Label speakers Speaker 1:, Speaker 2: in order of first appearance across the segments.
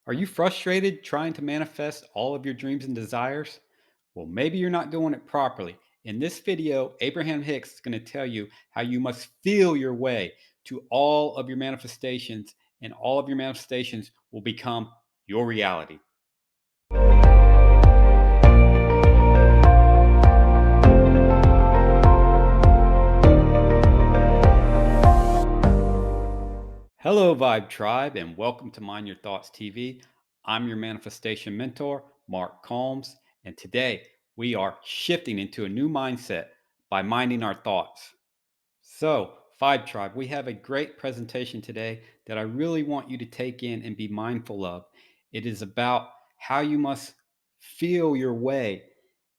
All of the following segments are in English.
Speaker 1: Are you frustrated trying to manifest all of your dreams and desires? Well, maybe you're not doing it properly. In this video, Abraham Hicks is going to tell you how you must feel your way to all of your manifestations, and all of your manifestations will become your reality. Hello, Vibe Tribe, and welcome to Mind Your Thoughts TV. I'm your manifestation mentor, Mark Combs, and today we are shifting into a new mindset by minding our thoughts. So, Vibe Tribe, we have a great presentation today that I really want you to take in and be mindful of. It is about how you must feel your way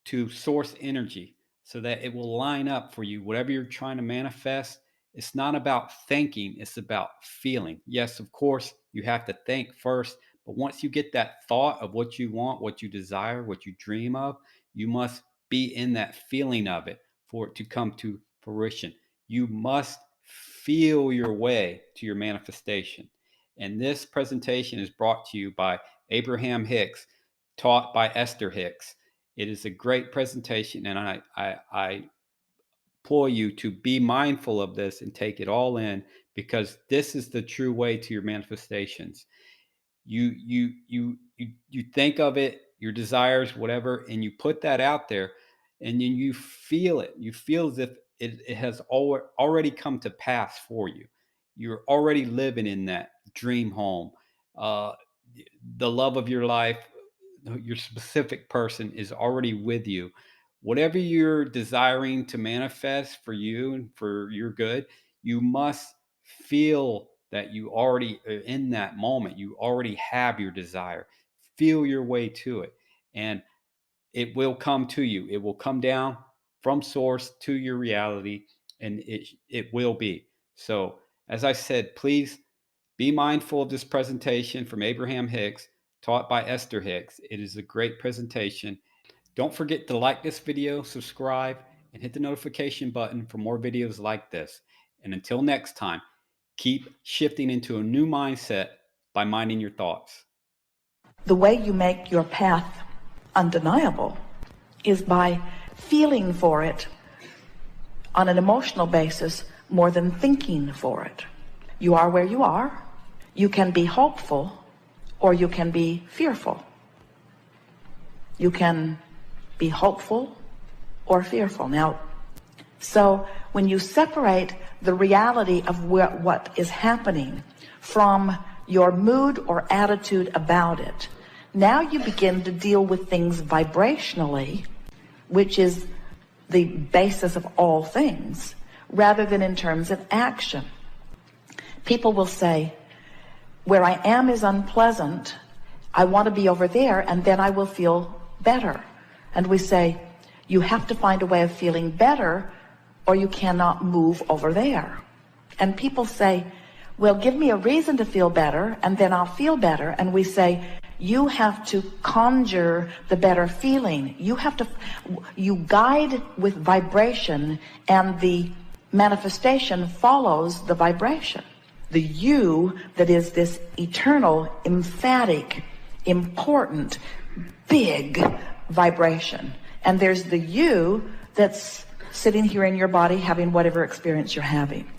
Speaker 1: to source energy so that it will line up for you. Whatever you're trying to manifest, it's not about thinking, it's about feeling. Yes, of course, you have to think first, but once you get that thought of what you want, what you desire, what you dream of, you must be in that feeling of it for it to come to fruition. You must feel your way to your manifestation. And this presentation is brought to you by Abraham Hicks, taught by Esther Hicks. It is a great presentation, and I implore you to be mindful of this and take it all in, because this is the true way to your manifestations. You think of it, your desires, whatever, and you put that out there, and then you feel it. You feel as if it has already come to pass for you. You're already living in that dream home. Uh, the love of your life, your specific person is already with you. Whatever you're desiring to manifest for you and for your good, you must feel that you already are in that moment. You already have your desire. Feel your way to it, and it will come to you. It will come down from source to your reality, and it will be. So, as I said, please be mindful of this presentation from Abraham Hicks, taught by Esther Hicks. It is a great presentation. Don't forget to like this video, subscribe, and hit the notification button for more videos like this. And until next time, keep shifting into a new mindset by minding your thoughts.
Speaker 2: The way you make your path undeniable is by feeling for it on an emotional basis more than thinking for it. You are where you are. You can be hopeful or you can be fearful. You can be hopeful or fearful. Now, so when you separate the reality of what is happening from your mood or attitude about it, now you begin to deal with things vibrationally, which is the basis of all things, rather than in terms of action. People will say, where I am is unpleasant, I want to be over there, and then I will feel better. And we say, you have to find a way of feeling better, or you cannot move over there. And people say, well, give me a reason to feel better, and then I'll feel better. And we say, you have to conjure the better feeling. You guide with vibration, and the manifestation follows the vibration. The you that is this eternal, emphatic, important, big vibration. And there's the you that's sitting here in your body having whatever experience you're having.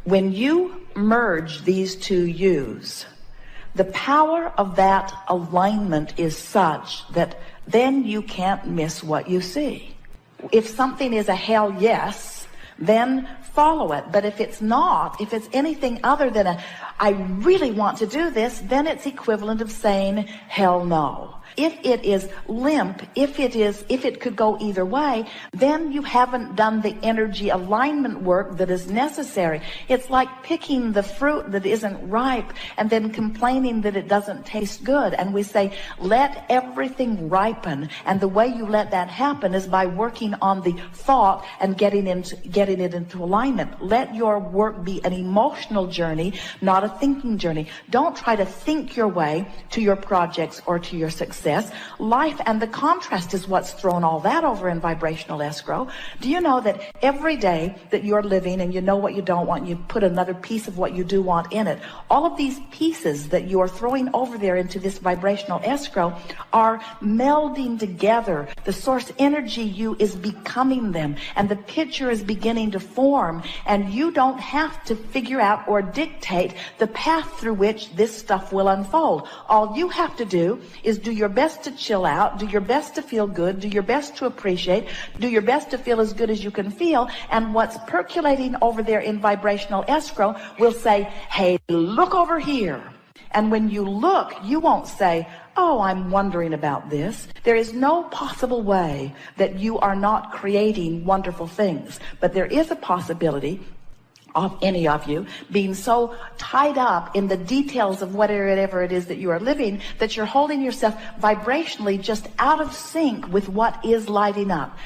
Speaker 2: When you merge these two yous, the power of that alignment is such that then you can't miss what you see. If something is a hell yes, then follow it. But if it's not, if it's anything other than I really want to do this, then it's equivalent of saying hell no. If it is limp, if it could go either way, then you haven't done the energy alignment work that is necessary. It's like picking the fruit that isn't ripe and then complaining that it doesn't taste good. And we say, let everything ripen. And the way you let that happen is by working on the thought and getting it into alignment. Let your work be an emotional journey, not a thinking journey. Don't try to think your way to your projects or to your success. success. Life and the contrast is what's thrown all that over in vibrational escrow. Do you know that every day that you're living and you know what you don't want, you put another piece of what you do want in it. All of these pieces that you're throwing over there into this vibrational escrow are melding together. The source energy you is becoming them, and the picture is beginning to form, and you don't have to figure out or dictate the path through which this stuff will unfold. All you have to do is do your best to chill out, do your best to feel good, do your best to appreciate, do your best to feel as good as you can feel, and what's percolating over there in vibrational escrow will say, hey, look over here. And when you look, you won't say, oh, I'm wondering about this. There is no possible way that you are not creating wonderful things, but there is a possibility of any of you being so tied up in the details of whatever it is that you are living that you're holding yourself vibrationally just out of sync with what is lighting up.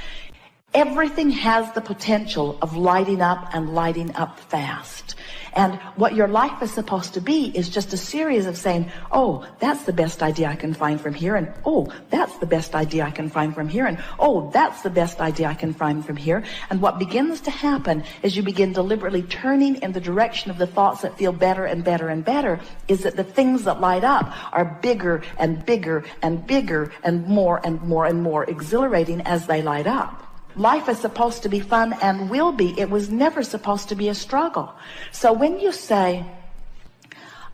Speaker 2: Everything has the potential of lighting up and lighting up fast. And what your life is supposed to be is just a series of saying, oh, that's the best idea I can find from here, and oh, that's the best idea I can find from here, and oh, that's the best idea I can find from here. And what begins to happen as you begin deliberately turning in the direction of the thoughts that feel better and better and better is that the things that light up are bigger and bigger and bigger and more and more and more exhilarating as they light up. Life is supposed to be fun and will be. It was never supposed to be a struggle. So when you say,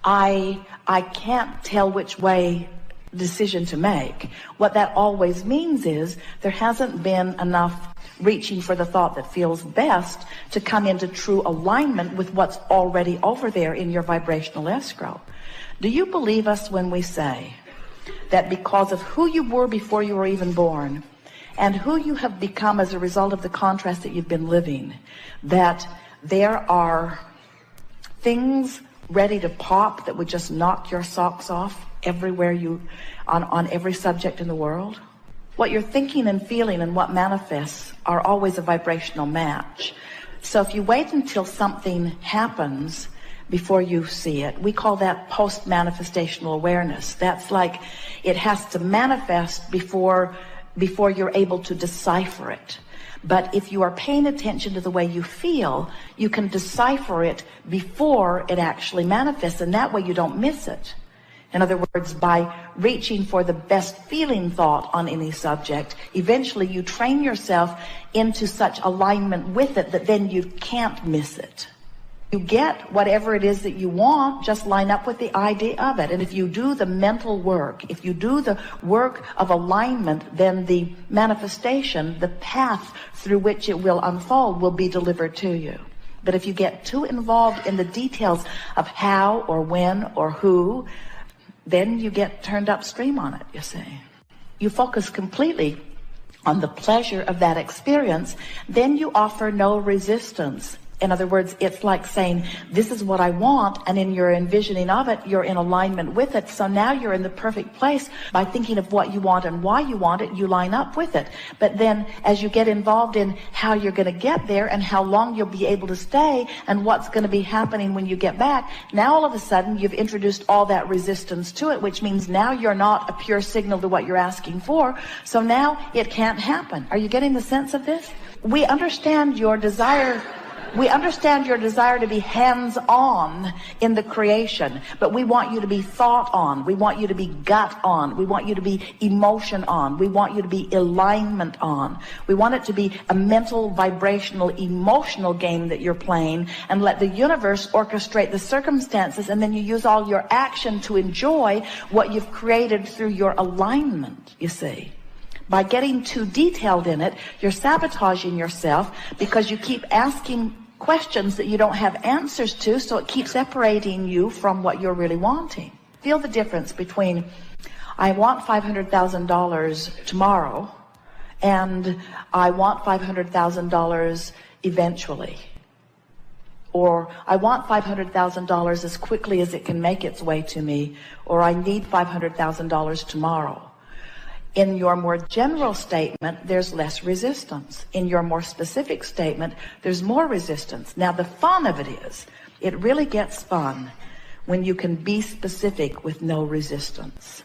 Speaker 2: I can't tell which way decision to make, what that always means is there hasn't been enough reaching for the thought that feels best to come into true alignment with what's already over there in your vibrational escrow. Do you believe us when we say that because of who you were before you were even born, and who you have become as a result of the contrast that you've been living, that there are things ready to pop that would just knock your socks off everywhere on every subject in the world? What you're thinking and feeling and what manifests are always a vibrational match. So if you wait until something happens before you see it, we call that post-manifestational awareness. That's like it has to manifest before you're able to decipher it. But if you are paying attention to the way you feel, you can decipher it before it actually manifests, and that way you don't miss it. In other words, by reaching for the best feeling thought on any subject, eventually you train yourself into such alignment with it that then you can't miss it. You get whatever it is that you want, just line up with the idea of it. And if you do the mental work, if you do the work of alignment, then the manifestation, the path through which it will unfold will be delivered to you. But if you get too involved in the details of how or when or who, then you get turned upstream on it, you see. You focus completely on the pleasure of that experience, then you offer no resistance. In other words, it's like saying, this is what I want, and in your envisioning of it, you're in alignment with it. So now you're in the perfect place. By thinking of what you want and why you want it, you line up with it. But then as you get involved in how you're going to get there and how long you'll be able to stay and what's going to be happening when you get back, now all of a sudden you've introduced all that resistance to it, which means now you're not a pure signal to what you're asking for. So now it can't happen. Are you getting the sense of this? We understand your desire. We understand your desire to be hands-on in the creation, but we want you to be thought-on. We want you to be gut-on. We want you to be emotion-on. We want you to be alignment-on. We want it to be a mental, vibrational, emotional game that you're playing, and let the universe orchestrate the circumstances, and then you use all your action to enjoy what you've created through your alignment, you see. By getting too detailed in it, you're sabotaging yourself because you keep asking questions that you don't have answers to, so it keeps separating you from what you're really wanting. Feel the difference between, I want $500,000 tomorrow, and I want $500,000 eventually. Or I want $500,000 as quickly as it can make its way to me, or I need $500,000 tomorrow. In your more general statement, there's less resistance. In your more specific statement, there's more resistance. Now, the fun of it is, it really gets fun when you can be specific with no resistance.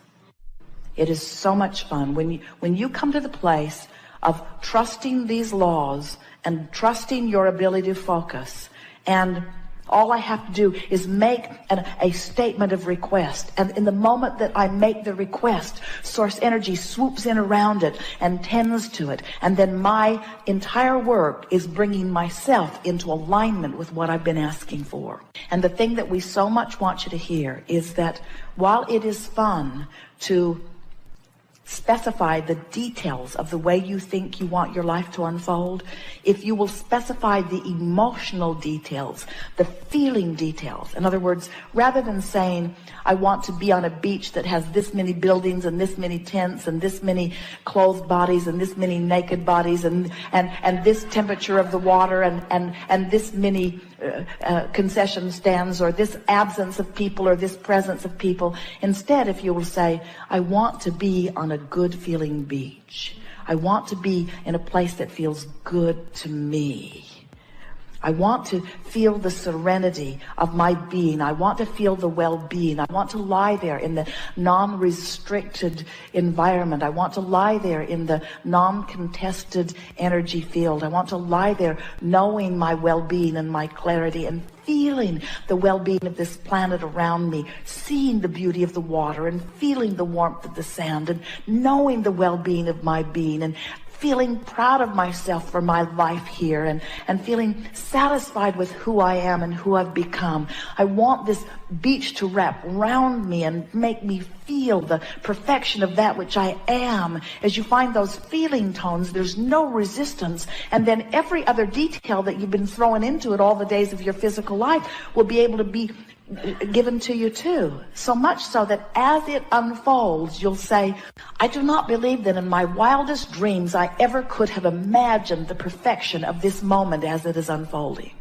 Speaker 2: It is so much fun. When you come to the place of trusting these laws and trusting your ability to focus, and all I have to do is make a statement of request. And in the moment that I make the request, source energy swoops in around it and tends to it. And then my entire work is bringing myself into alignment with what I've been asking for. And the thing that we so much want you to hear is that while it is fun to specify the details of the way you think you want your life to unfold, if you will specify the emotional details, the feeling details. In other words, rather than saying, I want to be on a beach that has this many buildings and this many tents and this many clothed bodies and this many naked bodies and this temperature of the water and this many concession stands, or this absence of people or this presence of people. Instead, if you will say, I want to be on a good feeling beach. I want to be in a place that feels good to me. I want to feel the serenity of my being. I want to feel the well-being. I want to lie there in the non-restricted environment. I want to lie there in the non-contested energy field. I want to lie there knowing my well-being and my clarity and feeling the well-being of this planet around me, seeing the beauty of the water and feeling the warmth of the sand and knowing the well-being of my being and feeling proud of myself for my life here and feeling satisfied with who I am and who I've become. I want this beach to wrap around me and make me feel the perfection of that which I am. As you find those feeling tones, there's no resistance. And then every other detail that you've been throwing into it all the days of your physical life will be able to be given to you too. So much so that as it unfolds, you'll say, I do not believe that in my wildest dreams I ever could have imagined the perfection of this moment as it is unfolding.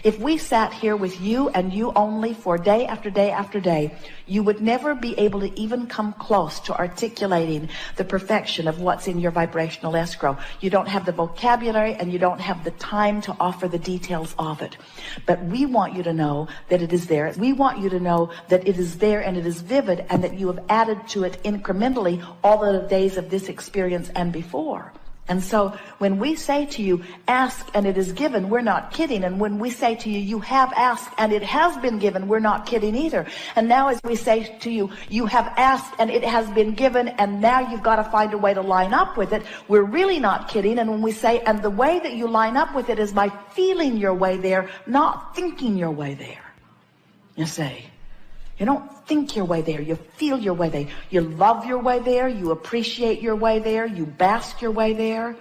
Speaker 2: If we sat here with you and you only for day after day after day, you would never be able to even come close to articulating the perfection of what's in your vibrational escrow. You don't have the vocabulary and you don't have the time to offer the details of it. But we want you to know that it is there. We want you to know that it is there and it is vivid and that you have added to it incrementally all of the days of this experience and before. And so when we say to you, ask and it is given, we're not kidding. And when we say to you, you have asked and it has been given, we're not kidding either. And now as we say to you, you have asked and it has been given, and now you've got to find a way to line up with it, we're really not kidding. And when we say, and the way that you line up with it is by feeling your way there, not thinking your way there. You say, you don't think your way there, you feel your way there. You love your way there, you appreciate your way there, you bask your way there.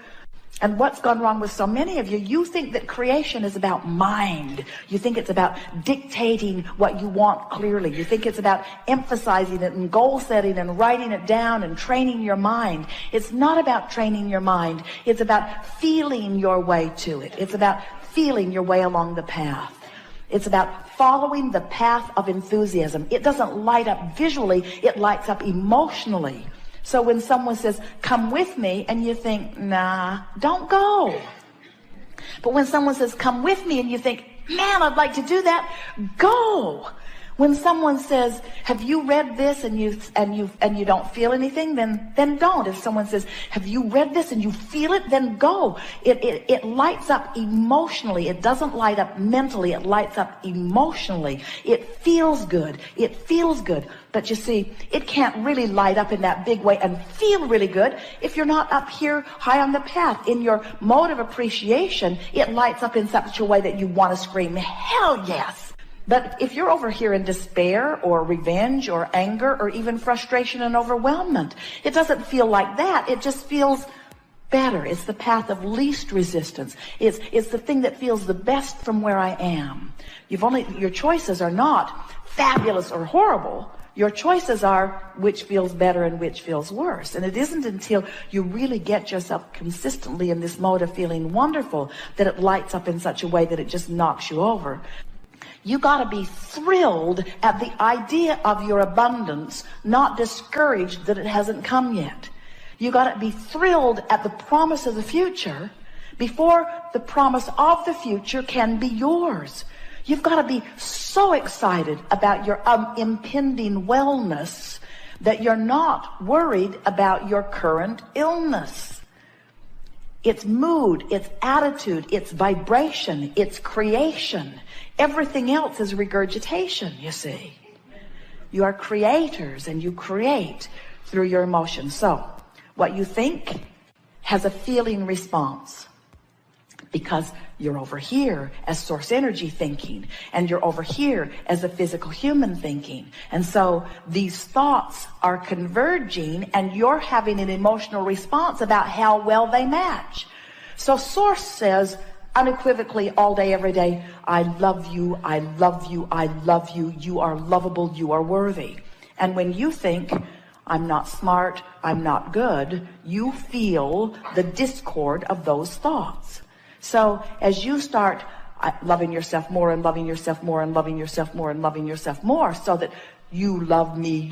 Speaker 2: And what's gone wrong with so many of you, you think that creation is about mind. You think it's about dictating what you want clearly. You think it's about emphasizing it and goal setting and writing it down and training your mind. It's not about training your mind. It's about feeling your way to it. It's about feeling your way along the path. It's about following the path of enthusiasm. It doesn't light up visually, it lights up emotionally. So when someone says, come with me, and you think, nah, don't go. But when someone says, come with me, and you think, man, I'd like to do that, go. When someone says, have you read this, and you don't feel anything, then don't. If someone says, have you read this and you feel it, then go. It lights up emotionally. It doesn't light up mentally. It lights up emotionally. It feels good. It feels good. But you see, it can't really light up in that big way and feel really good if you're not up here high on the path. In your mode of appreciation, it lights up in such a way that you want to scream, hell yes. But if you're over here in despair or revenge or anger or even frustration and overwhelmment, it doesn't feel like that. It just feels better. It's the path of least resistance. It's the thing that feels the best from where I am. Your choices are not fabulous or horrible. Your choices are which feels better and which feels worse. And it isn't until you really get yourself consistently in this mode of feeling wonderful that it lights up in such a way that it just knocks you over. You got to be thrilled at the idea of your abundance, not discouraged that it hasn't come yet. You got to be thrilled at the promise of the future before the promise of the future can be yours. You've got to be so excited about your impending wellness that you're not worried about your current illness. It's mood, it's attitude, it's vibration, it's creation. Everything else is regurgitation, you see. You are creators and you create through your emotions. So what you think has a feeling response, because you're over here as source energy thinking, and you're over here as a physical human thinking. And so these thoughts are converging, and you're having an emotional response about how well they match. So source says unequivocally all day, every day, I love you, I love you, I love you, you are lovable, you are worthy. And when you think, I'm not smart, I'm not good, you feel the discord of those thoughts. So as you start loving yourself more and loving yourself more and loving yourself more and loving yourself more, so that you love me,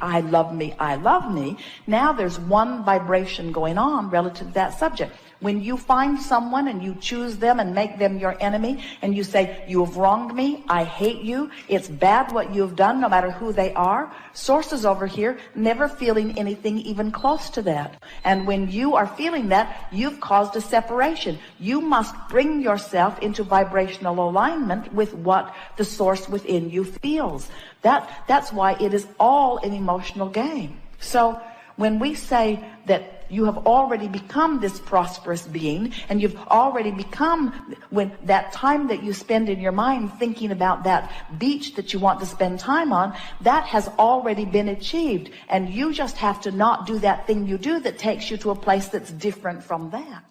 Speaker 2: I love me, I love me, now there's one vibration going on relative to that subject. When you find someone and you choose them and make them your enemy, and you say, you have wronged me, I hate you, it's bad what you have done, no matter who they are, source is over here never feeling anything even close to that. And when you are feeling that, you've caused a separation. You must bring yourself into vibrational alignment with what the source within you feels. That's why it is all an emotional game. So when we say that you have already become this prosperous being, and you've already become, when that time that you spend in your mind thinking about that beach that you want to spend time on, that has already been achieved, and you just have to not do that thing you do that takes you to a place that's different from that.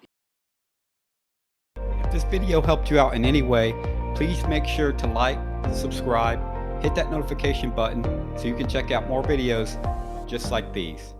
Speaker 1: If this video helped you out in any way, please make sure to like, subscribe, hit that notification button so you can check out more videos just like these.